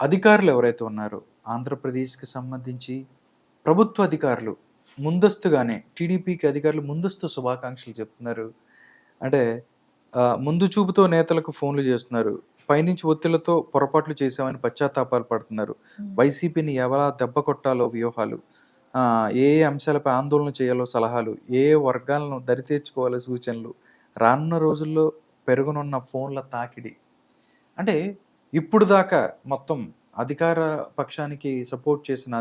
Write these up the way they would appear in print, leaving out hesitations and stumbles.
అధికారులు ఎవరైతే ఉన్నారో ఆంధ్రప్రదేశ్‌కి సంబంధించి ప్రభుత్వ అధికారులు ముందస్తుగానే టీడీపీకి అధికారులు ముందస్తు శుభాకాంక్షలు చెప్తున్నారు. అంటే ముందు చూపుతో నేతలకు ఫోన్‌లు చేస్తున్నారు. పైనుంచి ఒత్తిళ్లతో పొరపాట్లు చేశామని పశ్చాత్తాపాలు పడుతున్నారు. హ్మ్. వైసీపీని ఎలా దెబ్బ కొట్టాలో వ్యూహాలు, ఏ ఏ అంశాలపై ఆందోళన చేయాలో సలహాలు, ఏ ఏ వర్గాలను దరితేర్చుకోవాలో సూచనలు, రానున్న రోజుల్లో పెరగనున్న ఫోన్ల తాకిడి. అంటే ఇప్పుడు దాకా మొత్తం అధికార పక్షానికి సపోర్ట్ చేసిన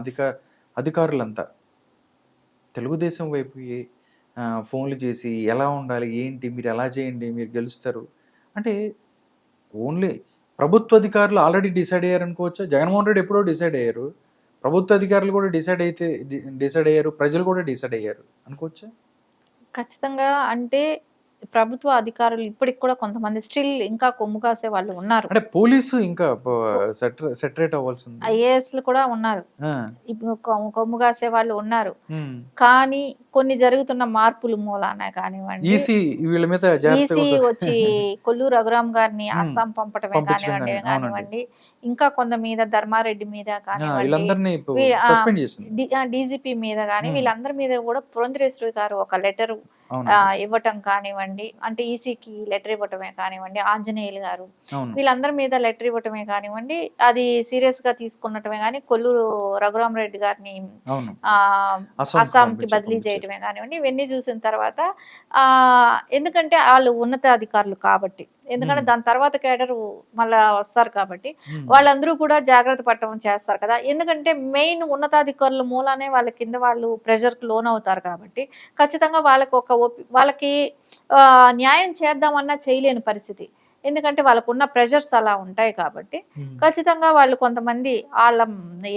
అధికారులంతా తెలుగుదేశం వైపుకి ఫోన్‌లు చేసి ఎలా ఉండాలి? ఏంటి? మీరు ఎలా చేయండి? మీరు గెలుస్తారు. అంటే ఓన్లీ ప్రభుత్వ అధికారులు ఆల్రెడీ డిసైడ్ అయ్యారనుకోవచ్చా? జగన్మోహన్ రెడ్డి ఎప్పుడో డిసైడ్ అయ్యారు. ప్రభుత్వ అధికారులు కూడా డిసైడ్ అయ్యారు. ప్రజలు కూడా డిసైడ్ అయ్యారు అనుకోవచ్చా? ఖచ్చితంగా అంటే ప్రభుత్వ అధికారులు ఇప్పటికి కూడా కొంతమంది స్టిల్ ఇంకా కొమ్ము కాసే వాళ్ళు ఉన్నారు. అంటే పోలీసు ఇంకా సెటరేట్ అవ్వాల్సింది. ఐఏఎస్‌లు కూడా ఉన్నారు. ఆ! ఇప్పుడు కొమ్ము కాసే వాళ్ళు ఉన్నారు. హ్మ్. కానీ కొన్ని జరుగుతున్న మార్పుల మూలాన కానివ్వండి, ఈసీ వీళ్ళ మీద జాగ్రత్తగా ఈసీ ఉంటది. వచ్చి కొల్లూరు రఘురామ్ గారిని హ్మ్. అస్సాం పంపటమే పంపించడం గాని. అవునండి. కానివ్వండి, ఇంకా కొంత మీద ధర్మారెడ్డి మీద కానివ్వండి, ఈళ్ళందరిని వీ సస్పెండ్ చేసింది. డీజీపీ మీద గాని హ్మ్. వీళ్ళందరి మీద కూడా పురంధరేశ్వరి గారు ఒక లెటరు అవునండి. ఇవ్వటం కానివ్వండి, అంటే ఈసీకి లెటర్ ఇవ్వటమే కానివ్వండి, ఆంజనేయులు గారు అవును. వీళ్ళందరి మీద లెటర్ ఇవ్వటమే కానివ్వండి, అది సీరియస్‌గా తీసుకున్నటమే గాని కొల్లూరు రఘురామరెడ్డి గారిని అవును. అస్సాంకి అస్సాంకి బదిలీ పంపించారు. చేయటమే కానివ్వండి, ఇవన్నీ చూసిన తర్వాత ఎందుకంటే ఆళ్ళు ఉన్నతాధికారులు కాబట్టి. ఎందుకంటే హ్మ్. దాని తర్వాత కేడరు మళ్ళా వస్తారు కాబట్టి, హ్మ్. వాళ్ళందరూ కూడా జాగ్రత్త పడటం చేస్తారు కదా! ఎందుకంటే మెయిన్ ఉన్నతాధికారుల మూలానే వాళ్ళ కింద వాళ్ళు ప్రెషర్‌కి లోనవుతారు కాబట్టి, ఖచ్చితంగా వాళ్ళకి వాళ్ళకి న్యాయం చేద్దామన్నా చేయలేని పరిస్థితి. ఎందుకంటే వాళ్ళకున్న ప్రెషర్స్ అలా ఉంటాయి కాబట్టి, హ్మ్. ఖచ్చితంగా వాళ్ళు కొంతమంది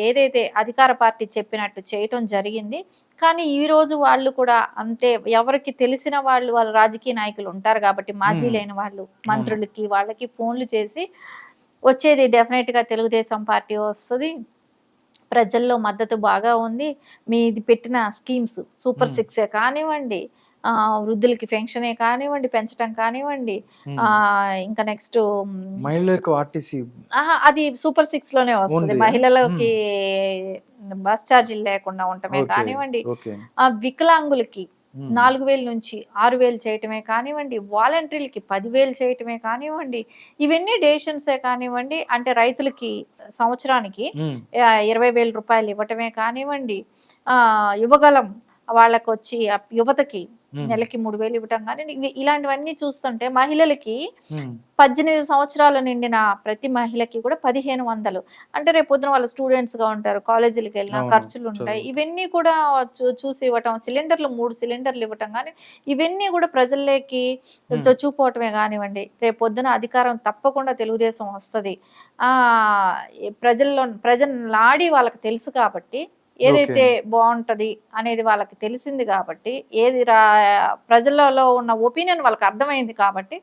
ఏదైతే అధికార పార్టీ చెప్పినట్టు చేయటం జరిగింది. కానీ ఈరోజు వాళ్ళు కూడా అంటే ఎవరికి తెలిసిన వాళ్ళు వాళ్ళ రాజకీయ నాయకులు ఉంటారు కాబట్టి మాజీ హ్మ్. లేని వాళ్ళు అవును. మంత్రులకి వాళ్ళకి ఫోన్లు చేసి వచ్చేది డెఫినెట్‌గా తెలుగుదేశం పార్టీ వస్తది. ప్రజల్లో మద్దతు బాగా ఉంది. మీది పెట్టిన స్కీమ్స్ సూపర్ హ్మ్. సిక్సే కానివ్వండి, వృద్ధులకి పెన్షనే కానివ్వండి, పెంచటం కానివ్వండి, హ్మ్. ఇంకా నెక్స్టు మహిళలకు ఆర్టీసీ అహా! అది సూపర్ 6లోనే వస్తది. ఓన్లీయా? హ్మ్. మహిళలకి బస్ ఛార్జీలు లేకుండా ఉండటమే ఓకే. కానివ్వండి, ఓకే. వికలాంగులకి హ్మ్. 4000 నుంచి 6000 చేయటమే కానివ్వండి, వాలంటీర్‌లకి 10,000 చేయటమే కానివ్వండి, ఇవన్నీ డెసిషన్సే కానివ్వండి, అంటే రైతులకి సంవత్సరానికి హ్మ్. 20,000 రూపాయలు ఇవ్వటమే కానివ్వండి, యువగలం వాళ్ళకొచ్చి యువతకి హ్మ్. నెలకి 3,000 ఇవ్వటం కానివ్వండి, ఇలాంటివన్నీ చూస్తుంటే మహిళలకి హ్మ్. 18 సంవత్సరాలు నిండిన ప్రతి మహిళకి కూడా 1500 అంటే రేపొద్దున వాళ్ళు స్టూడెంట్స్‌గా ఉంటారు. కాలేజీలకెళ్ళినా అవును. ఖర్చులుంటాయి. చదువుకు. ఇవన్నీ కూడా చూసి ఇవ్వటం, సిలిండర్లు 3 సిలిండర్లు ఇవ్వటం గానీ, ఇవన్నీ కూడా ప్రజల్లోకి హ్మ్. చొచ్చుకుపోవటమే గానివ్వండి, రేపొద్దున అధికారం తప్పకుండా తెలుగుదేశం వస్తది. ప్రజలు నాడి వాళ్ళకి తెలుసు కాబట్టి, ఓకే. ఏదైతే బావుంటది అనేది వాళ్ళకి తెలిసింది గాబట్టి, ఏది రా ప్రజలలో ఉన్న ఒపీనియన్ వాళ్ళకి అర్థమైంది కాబట్టి,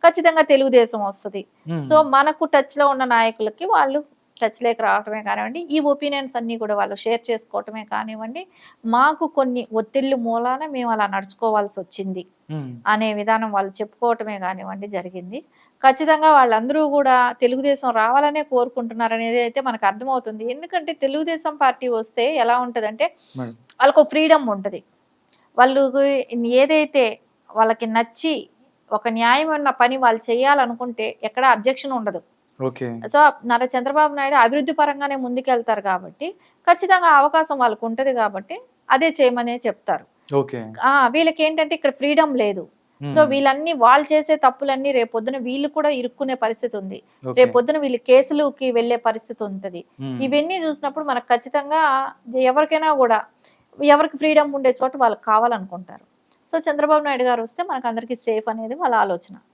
ఖచ్చితంగా తెలుగుదేశం వస్తది. హ్మ్. సో, మనకు టచ్‌లో ఉన్న నాయకులకి వాళ్ళు టచ్‌లోకి రావటమే కానివ్వండి, ఈ ఒపీనియన్స్ అన్నీ కూడా వాళ్ళు షేర్ చేసుకోవటమే కానివ్వండి, మాకు కొన్ని ఒత్తిళ్ళు మూలాన మేము అలా నడుచుకోవాల్సొచ్చింది హ్మ్. అనే విధానం వాళ్ళు చెప్పుకోవటమే గానివ్వండి జరిగింది. ఖచ్చితంగా వాళ్ళందరూ గూడా తెలుగుదేశం రావాలనే కోరుకుంటున్నారనేది అయితే మనకు అర్థమవుతుంది. ఎందుకంటే తెలుగుదేశం పార్టీ వస్తే ఎలా ఉంటదంటే, మేడం. వాళ్ళకో ఫ్రీడమ్ ఉంటది. వాళ్ళు ఏదైతే వాళ్ళకి నచ్చి ఒక న్యాయమైన పని వాళ్ళు చేయాలనుకుంటే ఎక్కడ అబ్జెక్షన్ ఉండదు. ఓకే. సో, నారా చంద్రబాబు నాయుడు అభివృద్ధి పరంగానే ముందుకెళ్తారు కాబట్టి, ఖచ్చితంగా ఆ అవకాశం వాళ్ళకుంటది గాబట్టి, అదే చేయమనే చెప్తారు. ఓకే. వీళ్ళకేంటంటే ఇక్కడ ఫ్రీడమ్ లేదు. సో, హ్మ్. వాళ్ళు చేసే తప్పులన్నీ రేపొద్దున వీళ్ళు కూడా ఇరుక్కునే పరిస్థితుంది. ఓకే. రేపొద్దున వీళ్ళు కేసులుకి వెళ్ళే పరిస్థితుంటది. హ్మ్. ఇవన్నీ జూసినప్పుడు మనకు ఖచ్చితంగా ఎవరికైనా గూడా ఎవరికి ఫ్రీడమ్ ఉండే చోట వాళ్ళకి కావాలనుకుంటారు. సో, చంద్రబాబు నాయుడు గారొస్తే మనకందరికీ సేఫ్ అనేది వాళ్ళ ఆలోచన.